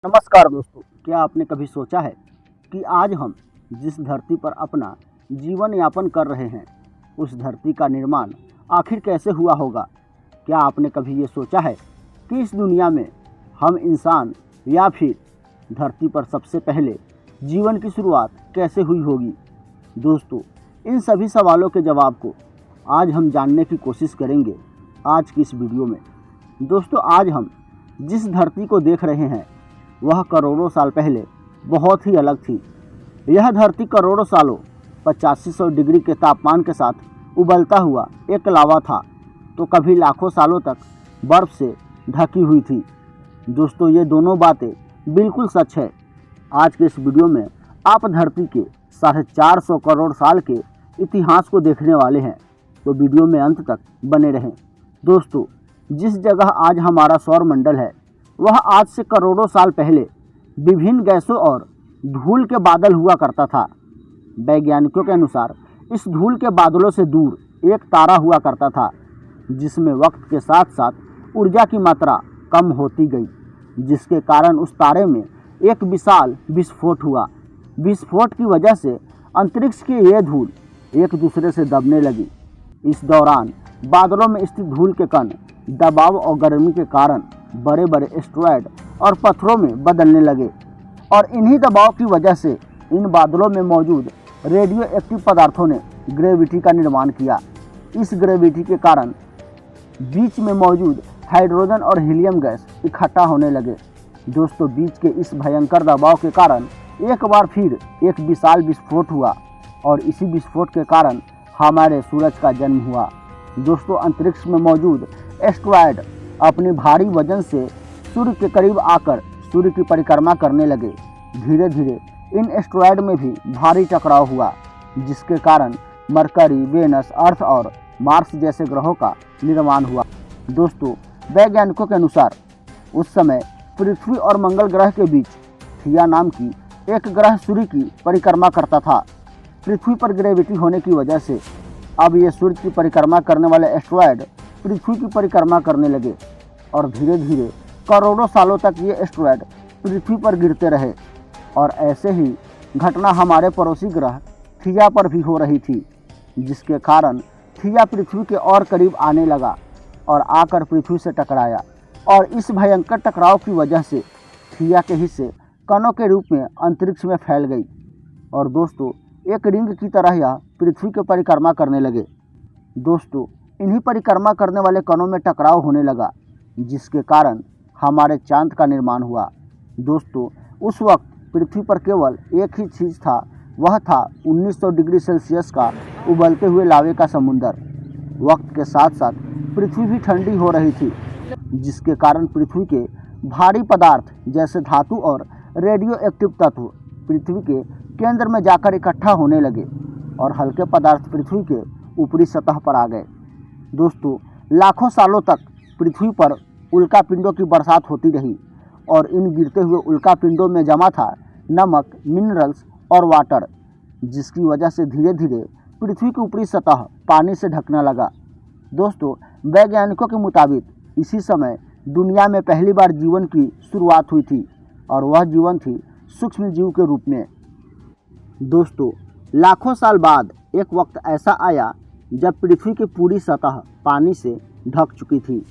नमस्कार दोस्तों, क्या आपने कभी सोचा है कि आज हम जिस धरती पर अपना जीवन यापन कर रहे हैं उस धरती का निर्माण आखिर कैसे हुआ होगा। क्या आपने कभी ये सोचा है कि इस दुनिया में हम इंसान या फिर धरती पर सबसे पहले जीवन की शुरुआत कैसे हुई होगी। दोस्तों, इन सभी सवालों के जवाब को आज हम जानने की कोशिश करेंगे आज की इस वीडियो में। दोस्तों, आज हम जिस धरती को देख रहे हैं वह करोड़ों साल पहले बहुत ही अलग थी। यह धरती करोड़ों सालों 8500 डिग्री के तापमान के साथ उबलता हुआ एक लावा था, तो कभी लाखों सालों तक बर्फ़ से ढकी हुई थी। दोस्तों, ये दोनों बातें बिल्कुल सच है। आज के इस वीडियो में आप धरती के 450 करोड़ साल के इतिहास को देखने वाले हैं, तो वीडियो में अंत तक बने रहें। दोस्तों, जिस जगह आज हमारा सौरमंडल है वह आज से करोड़ों साल पहले विभिन्न गैसों और धूल के बादल हुआ करता था। वैज्ञानिकों के अनुसार इस धूल के बादलों से दूर एक तारा हुआ करता था, जिसमें वक्त के साथ साथ ऊर्जा की मात्रा कम होती गई, जिसके कारण उस तारे में एक विशाल विस्फोट हुआ। विस्फोट की वजह से अंतरिक्ष की ये धूल एक दूसरे से दबने लगी। इस दौरान बादलों में स्थित धूल के कण दबाव और गर्मी के कारण बड़े बड़े एस्टेरॉयड और पत्थरों में बदलने लगे, और इन्हीं दबाव की वजह से इन बादलों में मौजूद रेडियो एक्टिव पदार्थों ने ग्रेविटी का निर्माण किया। इस ग्रेविटी के कारण बीच में मौजूद हाइड्रोजन और हीलियम गैस इकट्ठा होने लगे। दोस्तों, बीच के इस भयंकर दबाव के कारण एक बार फिर एक विशाल विस्फोट हुआ, और इसी विस्फोट के कारण हमारे सूरज का जन्म हुआ। दोस्तों, अंतरिक्ष में मौजूद एस्टेरॉयड अपने भारी वजन से सूर्य के करीब आकर सूर्य की परिक्रमा करने लगे। धीरे धीरे इन एस्टेरॉयड में भी भारी टकराव हुआ, जिसके कारण मरकरी, वेनस, अर्थ और मार्स जैसे ग्रहों का निर्माण हुआ। दोस्तों, वैज्ञानिकों के अनुसार उस समय पृथ्वी और मंगल ग्रह के बीच थिया नाम की एक ग्रह सूर्य की परिक्रमा करता था। पृथ्वी पर ग्रेविटी होने की वजह से अब ये सूर्य की परिक्रमा करने वाले एस्टेरॉयड पृथ्वी की परिक्रमा करने लगे, और धीरे धीरे करोड़ों सालों तक ये एस्टेरॉयड पृथ्वी पर गिरते रहे। और ऐसे ही घटना हमारे पड़ोसी ग्रह थिया पर भी हो रही थी, जिसके कारण थिया पृथ्वी के और करीब आने लगा और आकर पृथ्वी से टकराया, और इस भयंकर टकराव की वजह से थिया के हिस्से कणों के रूप में अंतरिक्ष में फैल गई, और दोस्तों एक रिंग की तरह यह पृथ्वी की परिक्रमा करने लगे। दोस्तों, इन्हीं परिक्रमा करने वाले कणों में टकराव होने लगा, जिसके कारण हमारे चांद का निर्माण हुआ। दोस्तों, उस वक्त पृथ्वी पर केवल एक ही चीज़ था, वह था 1900 डिग्री सेल्सियस का उबलते हुए लावे का समुंदर। वक्त के साथ साथ पृथ्वी भी ठंडी हो रही थी, जिसके कारण पृथ्वी के भारी पदार्थ जैसे धातु और रेडियो एक्टिव तत्व पृथ्वी के केंद्र में जाकर इकट्ठा होने लगे, और हल्के पदार्थ पृथ्वी के ऊपरी सतह पर आ गए। दोस्तों, लाखों सालों तक पृथ्वी पर उल्कापिंडों की बरसात होती रही, और इन गिरते हुए उल्कापिंडों में जमा था नमक, मिनरल्स और वाटर, जिसकी वजह से धीरे धीरे पृथ्वी की ऊपरी सतह पानी से ढकने लगा। दोस्तों, वैज्ञानिकों के मुताबिक इसी समय दुनिया में पहली बार जीवन की शुरुआत हुई थी, और वह जीवन थी सूक्ष्म जीव के रूप में। दोस्तों, लाखों साल बाद एक वक्त ऐसा आया जब पृथ्वी की पूरी सतह पानी से ढक चुकी थी।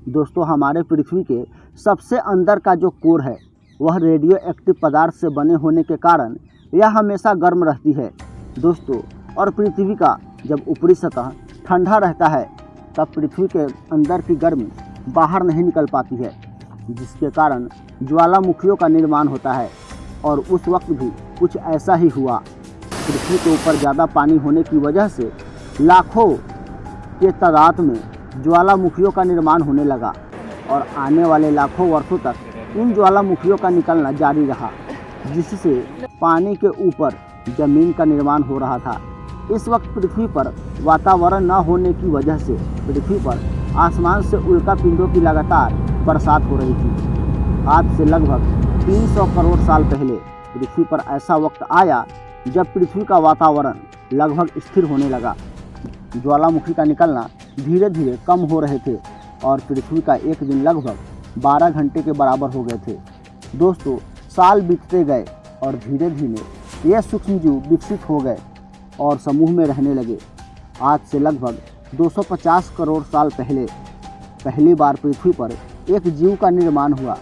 दोस्तों, हमारे पृथ्वी के सबसे अंदर का जो कोर है वह रेडियो एक्टिव पदार्थ से बने होने के कारण यह हमेशा गर्म रहती है। दोस्तों, और पृथ्वी का जब ऊपरी सतह ठंडा रहता है तब पृथ्वी के अंदर की गर्मी बाहर नहीं निकल पाती है, जिसके कारण ज्वालामुखियों का निर्माण होता है। और उस वक्त भी कुछ ऐसा ही हुआ। पृथ्वी के ऊपर ज़्यादा पानी होने की वजह से लाखों के तादाद में ज्वालामुखियों का निर्माण होने लगा, और आने वाले लाखों वर्षों तक इन ज्वालामुखियों का निकलना जारी रहा, जिससे पानी के ऊपर जमीन का निर्माण हो रहा था। इस वक्त पृथ्वी पर वातावरण न होने की वजह से पृथ्वी पर आसमान से उल्कापिंडों की लगातार बरसात हो रही थी। आज से लगभग 300 करोड़ साल पहले पृथ्वी पर ऐसा वक्त आया जब पृथ्वी का वातावरण लगभग स्थिर होने लगा। ज्वालामुखी का निकलना धीरे धीरे कम हो रहे थे, और पृथ्वी का एक दिन लगभग 12 घंटे के बराबर हो गए थे। दोस्तों साल बीतते गए और धीरे धीरे ये सूक्ष्मजीव विकसित हो गए और समूह में रहने लगे। आज से लगभग 250 करोड़ साल पहले पहली बार पृथ्वी पर एक जीव का निर्माण हुआ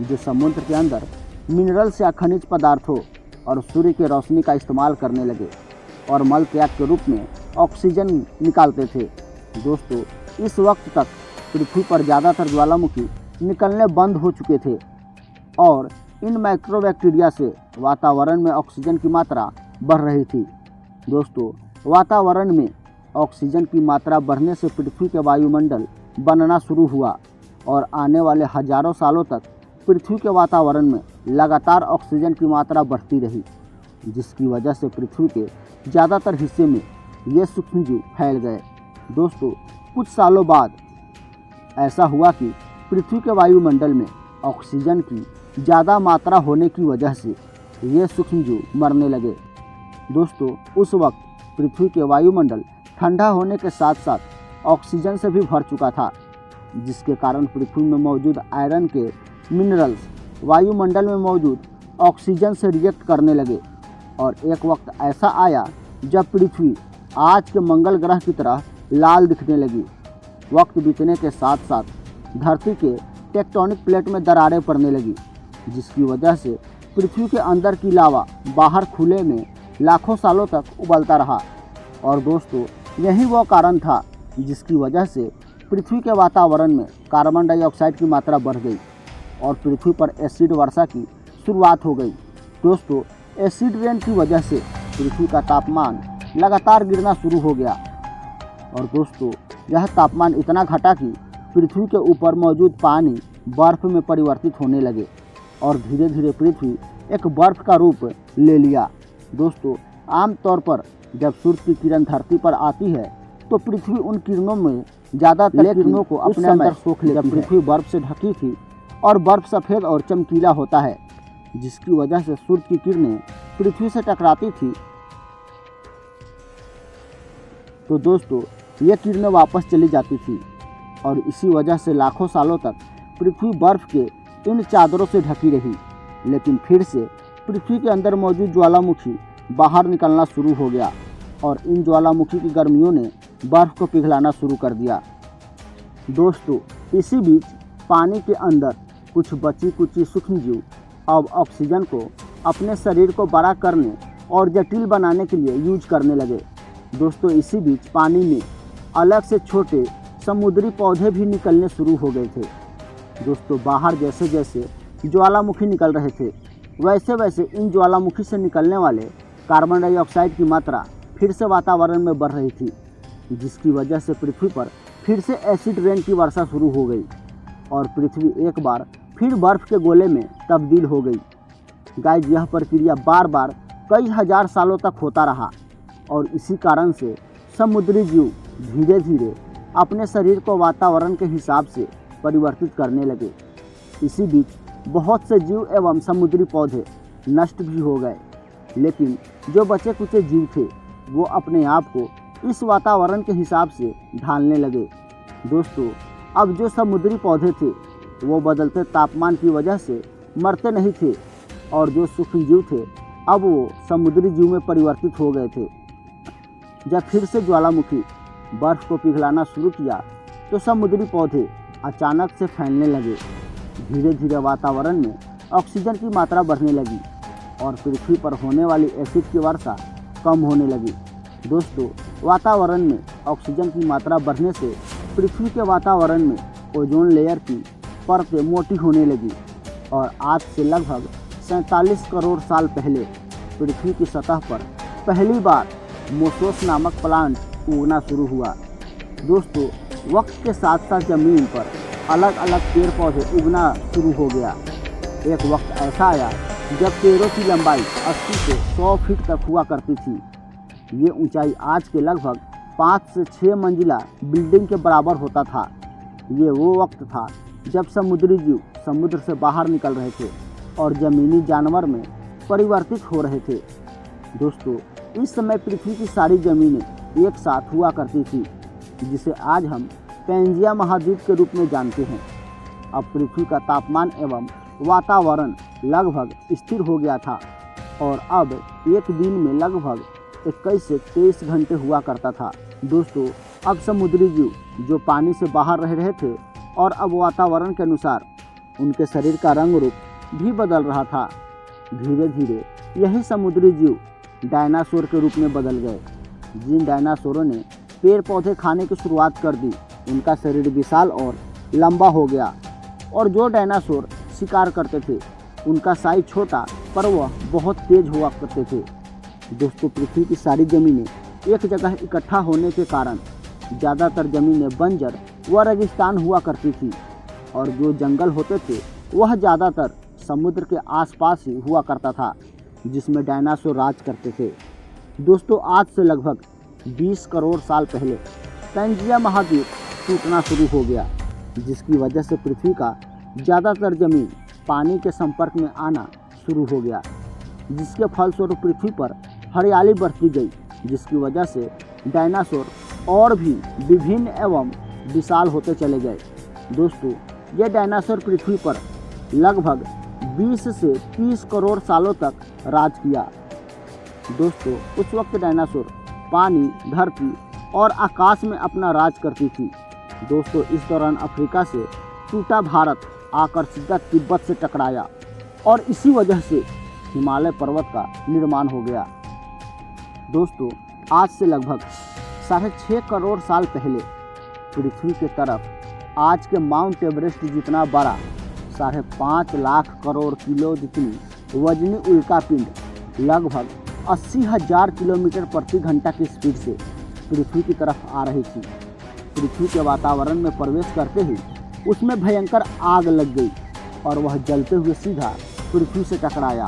जो समुद्र के अंदर मिनरल्स या खनिज पदार्थों और सूर्य की रोशनी का इस्तेमाल करने लगे और मल त्याग के रूप में ऑक्सीजन निकालते थे। दोस्तों इस वक्त तक पृथ्वी पर ज़्यादातर ज्वालामुखी निकलने बंद हो चुके थे और इन माइक्रोबैक्टीरिया से वातावरण में ऑक्सीजन की मात्रा बढ़ रही थी। दोस्तों वातावरण में ऑक्सीजन की मात्रा बढ़ने से पृथ्वी के वायुमंडल बनना शुरू हुआ और आने वाले हजारों सालों तक पृथ्वी के वातावरण में लगातार ऑक्सीजन की मात्रा बढ़ती रही, जिसकी वजह से पृथ्वी के ज़्यादातर हिस्से में ये सूक्ष्मजीव फैल गए। दोस्तों कुछ सालों बाद ऐसा हुआ कि पृथ्वी के वायुमंडल में ऑक्सीजन की ज़्यादा मात्रा होने की वजह से ये सूक्ष्मजीव मरने लगे। दोस्तों उस वक्त पृथ्वी के वायुमंडल ठंडा होने के साथ साथ ऑक्सीजन से भी भर चुका था, जिसके कारण पृथ्वी में मौजूद आयरन के मिनरल्स वायुमंडल में मौजूद ऑक्सीजन से रिएक्ट करने लगे और एक वक्त ऐसा आया जब पृथ्वी आज के मंगल ग्रह की तरह लाल दिखने लगी। वक्त बीतने के साथ साथ धरती के टेक्टोनिक प्लेट में दरारें पड़ने लगी, जिसकी वजह से पृथ्वी के अंदर की लावा बाहर खुले में लाखों सालों तक उबलता रहा। और दोस्तों यही वो कारण था जिसकी वजह से पृथ्वी के वातावरण में कार्बन डाइऑक्साइड की मात्रा बढ़ गई और पृथ्वी पर एसिड वर्षा की शुरुआत हो गई। दोस्तों एसिड रेन की वजह से पृथ्वी का तापमान लगातार गिरना शुरू हो गया और दोस्तों यह तापमान इतना घटा कि पृथ्वी के ऊपर मौजूद पानी बर्फ़ में परिवर्तित होने लगे और धीरे धीरे पृथ्वी एक बर्फ़ का रूप ले लिया। दोस्तों आमतौर पर जब सूर्य की किरण धरती पर आती है तो पृथ्वी उन किरणों में ज़्यादातर किरणों को अपने अंदर सोख लेती है। पृथ्वी बर्फ़ से ढकी थी और बर्फ़ सफ़ेद और चमकीला होता है, जिसकी वजह से सूर्य की किरणें पृथ्वी से टकराती थी तो दोस्तों ये किरणें वापस चली जाती थी और इसी वजह से लाखों सालों तक पृथ्वी बर्फ़ के इन चादरों से ढकी रही। लेकिन फिर से पृथ्वी के अंदर मौजूद ज्वालामुखी बाहर निकलना शुरू हो गया और इन ज्वालामुखी की गर्मियों ने बर्फ़ को पिघलाना शुरू कर दिया। दोस्तों इसी बीच पानी के अंदर कुछ बची कुची सूक्ष्मजीव अब ऑक्सीजन को अपने शरीर को बड़ा करने और जटिल बनाने के लिए यूज करने लगे। दोस्तों इसी बीच पानी में अलग से छोटे समुद्री पौधे भी निकलने शुरू हो गए थे। दोस्तों बाहर जैसे जैसे ज्वालामुखी निकल रहे थे वैसे वैसे इन ज्वालामुखी से निकलने वाले कार्बन डाइऑक्साइड की मात्रा फिर से वातावरण में बढ़ रही थी, जिसकी वजह से पृथ्वी पर फिर से एसिड रेन की वर्षा शुरू हो गई और पृथ्वी एक बार फिर बर्फ़ के गोले में तब्दील हो गई। गाइस यह प्रक्रिया बार बार कई हजार सालों तक होता रहा और इसी कारण से समुद्री जीव धीरे धीरे अपने शरीर को वातावरण के हिसाब से परिवर्तित करने लगे। इसी बीच बहुत से जीव एवं समुद्री पौधे नष्ट भी हो गए, लेकिन जो बचे कुचे जीव थे वो अपने आप को इस वातावरण के हिसाब से ढालने लगे। दोस्तों अब जो समुद्री पौधे थे वो बदलते तापमान की वजह से मरते नहीं थे और जो सूक्ष्मजीव थे अब वो समुद्री जीव में परिवर्तित हो गए थे। जब फिर से ज्वालामुखी बर्फ़ को पिघलाना शुरू किया तो समुद्री पौधे अचानक से फैलने लगे। धीरे धीरे वातावरण में ऑक्सीजन की मात्रा बढ़ने लगी और पृथ्वी पर होने वाली एसिड की वर्षा कम होने लगी। दोस्तों वातावरण में ऑक्सीजन की मात्रा बढ़ने से पृथ्वी के वातावरण में ओजोन लेयर की परतें मोटी होने लगी और आज से लगभग 47 करोड़ साल पहले पृथ्वी की सतह पर पहली बार मोसोस नामक प्लांट उगना शुरू हुआ। दोस्तों वक्त के साथ साथ ज़मीन पर अलग अलग पेड़ पौधे उगना शुरू हो गया। एक वक्त ऐसा आया जब पेड़ों की लंबाई 80 से 100 फीट तक हुआ करती थी। ये ऊंचाई आज के लगभग 5 से 6 मंजिला बिल्डिंग के बराबर होता था। ये वो वक्त था जब समुद्री जीव समुद्र से बाहर निकल रहे थे और ज़मीनी जानवर में परिवर्तित हो रहे थे। दोस्तों इस समय पृथ्वी की सारी ज़मीनें एक साथ हुआ करती थी, जिसे आज हम पैंजिया महाद्वीप के रूप में जानते हैं। अब पृथ्वी का तापमान एवं वातावरण लगभग स्थिर हो गया था और अब एक दिन में लगभग 21 से 23 घंटे हुआ करता था। दोस्तों, अब समुद्री जीव जो पानी से बाहर रह रहे थे और अब वातावरण के अनुसार उनके शरीर का रंग रूप भी बदल रहा था। धीरे धीरे यही समुद्री जीव डायनासोर के रूप में बदल गए। जिन डायनासोरों ने पेड़ पौधे खाने की शुरुआत कर दी, उनका शरीर विशाल और लंबा हो गया, और जो डायनासोर शिकार करते थे उनका साइज छोटा पर वह बहुत तेज हुआ करते थे। दोस्तों, पृथ्वी की सारी ज़मीनें एक जगह इकट्ठा होने के कारण ज़्यादातर ज़मीनें बंजर व रेगिस्तान हुआ करती थी, और जो जंगल होते थे वह ज़्यादातर समुद्र के आसपास ही हुआ करता था, जिसमें डायनासोर राज करते थे। दोस्तों, आज से लगभग 20 करोड़ साल पहले पैंजिया महाद्वीप टूटना शुरू हो गया, जिसकी वजह से पृथ्वी का ज़्यादातर ज़मीन पानी के संपर्क में आना शुरू हो गया, जिसके फलस्वरूप पृथ्वी पर हरियाली बढ़ती गई, जिसकी वजह से डायनासोर और भी विभिन्न एवं विशाल होते चले गए। दोस्तों, ये डायनासोर पृथ्वी पर लगभग 20 से 30 करोड़ सालों तक राज किया। दोस्तों, उस वक्त डायनासोर पानी, धरती और आकाश में अपना राज करती थी। दोस्तों, इस दौरान अफ्रीका से टूटा भारत आकर सीधा तिब्बत से टकराया और इसी वजह से हिमालय पर्वत का निर्माण हो गया। दोस्तों, आज से लगभग 6.5 करोड़ साल पहले पृथ्वी के तरफ आज के माउंट एवरेस्ट जितना बड़ा 5.5 लाख करोड़ किलो जितनी वजनी उल्कापिंड लगभग 80,000 किलोमीटर प्रति घंटा की स्पीड से पृथ्वी की तरफ आ रही थी। पृथ्वी के वातावरण में प्रवेश करते ही उसमें भयंकर आग लग गई और वह जलते हुए सीधा पृथ्वी से टकराया।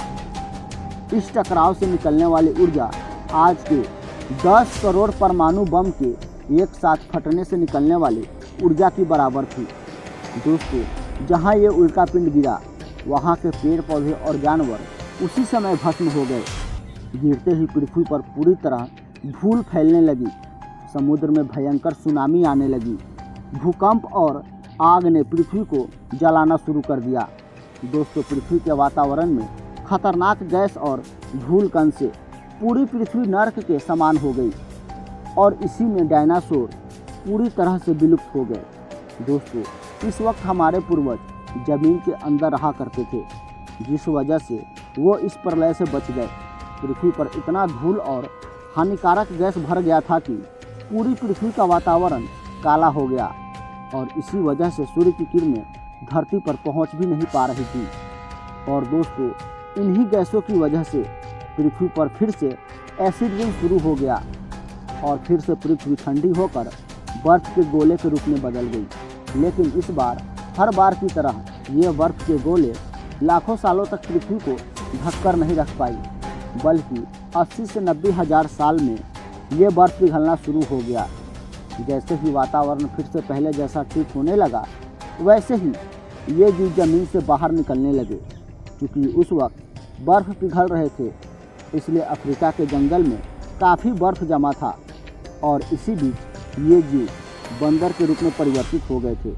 इस टकराव से निकलने वाली ऊर्जा आज के 10 करोड़ परमाणु बम के एक साथ फटने से निकलने वाली ऊर्जा की बराबर थी। दोस्तों, जहां ये उल्कापिंड गिरा वहां के पेड़ पौधे और जानवर उसी समय भस्म हो गए। गिरते ही पृथ्वी पर पूरी तरह धूल फैलने लगी, समुद्र में भयंकर सुनामी आने लगी, भूकंप और आग ने पृथ्वी को जलाना शुरू कर दिया। दोस्तों, पृथ्वी के वातावरण में खतरनाक गैस और धूल कण से पूरी पृथ्वी नर्क के समान हो गई और इसी में डायनासोर पूरी तरह से विलुप्त हो गए। दोस्तों, इस वक्त हमारे पूर्वज जमीन के अंदर रहा करते थे, जिस वजह से वो इस प्रलय से बच गए। पृथ्वी पर इतना धूल और हानिकारक गैस भर गया था कि पूरी पृथ्वी का वातावरण काला हो गया और इसी वजह से सूर्य की किरणें धरती पर पहुंच भी नहीं पा रही थी। और दोस्तों, इन्हीं गैसों की वजह से पृथ्वी पर फिर से एसिड रेन शुरू हो गया और फिर से पृथ्वी ठंडी होकर बर्फ के गोले के रूप में बदल गई। लेकिन इस बार हर बार की तरह ये बर्फ के गोले लाखों सालों तक पृथ्वी को ढककर नहीं रख पाई, बल्कि 80 से 90 हज़ार साल में ये बर्फ पिघलना शुरू हो गया। जैसे ही वातावरण फिर से पहले जैसा ठीक होने लगा, वैसे ही ये जीव जमीन से बाहर निकलने लगे। क्योंकि उस वक्त बर्फ़ पिघल रहे थे, इसलिए अफ्रीका के जंगल में काफ़ी बर्फ़ जमा था और इसी बीच ये जीव बंदर के रूप में परिवर्तित हो गए थे।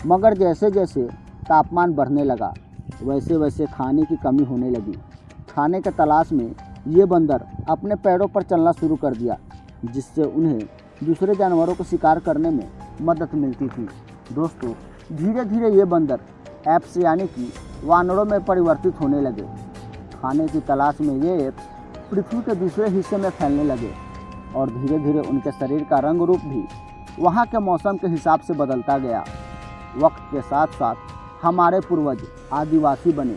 मगर जैसे जैसे तापमान बढ़ने लगा, वैसे वैसे खाने की कमी होने लगी। खाने के तलाश में ये बंदर अपने पैरों पर चलना शुरू कर दिया, जिससे उन्हें दूसरे जानवरों को शिकार करने में मदद मिलती थी। दोस्तों, धीरे धीरे ये बंदर एप्स यानी कि वानरों में परिवर्तित होने लगे। खाने की तलाश में ये एप्स पृथ्वी के दूसरे हिस्से में फैलने लगे और धीरे धीरे उनके शरीर का रंग रूप भी वहाँ के मौसम के हिसाब से बदलता गया। वक्त के साथ साथ हमारे पूर्वज आदिवासी बने,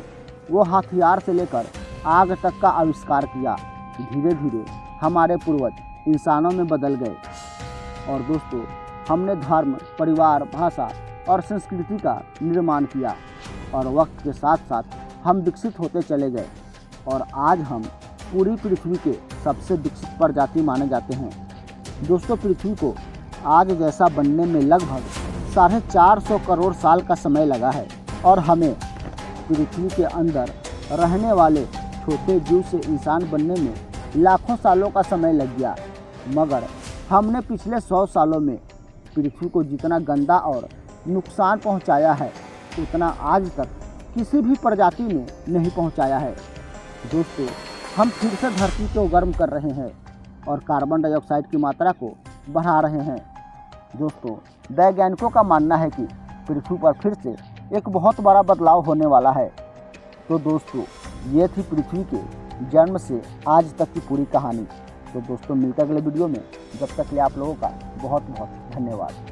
वो हथियार से लेकर आग तक का आविष्कार किया। धीरे धीरे हमारे पूर्वज इंसानों में बदल गए और दोस्तों, हमने धर्म, परिवार, भाषा और संस्कृति का निर्माण किया और वक्त के साथ साथ हम विकसित होते चले गए और आज हम पूरी पृथ्वी के सबसे विकसित प्रजाति माने जाते हैं। दोस्तों, पृथ्वी को आज जैसा बनने में लगभग 450 करोड़ साल का समय लगा है और हमें पृथ्वी के अंदर रहने वाले छोटे जीव से इंसान बनने में लाखों सालों का समय लग गया। मगर हमने पिछले 100 सालों में पृथ्वी को जितना गंदा और नुकसान पहुंचाया है, उतना आज तक किसी भी प्रजाति ने नहीं पहुंचाया है। दोस्तों, हम फिर से धरती को गर्म कर रहे हैं और कार्बन डाइऑक्साइड की मात्रा को बढ़ा रहे हैं। दोस्तों, वैज्ञानिकों का मानना है कि पृथ्वी पर फिर से एक बहुत बड़ा बदलाव होने वाला है। तो दोस्तों, ये थी पृथ्वी के जन्म से आज तक की पूरी कहानी। तो दोस्तों, मिलते अगले वीडियो में। जब तक के लिए आप लोगों का बहुत बहुत धन्यवाद।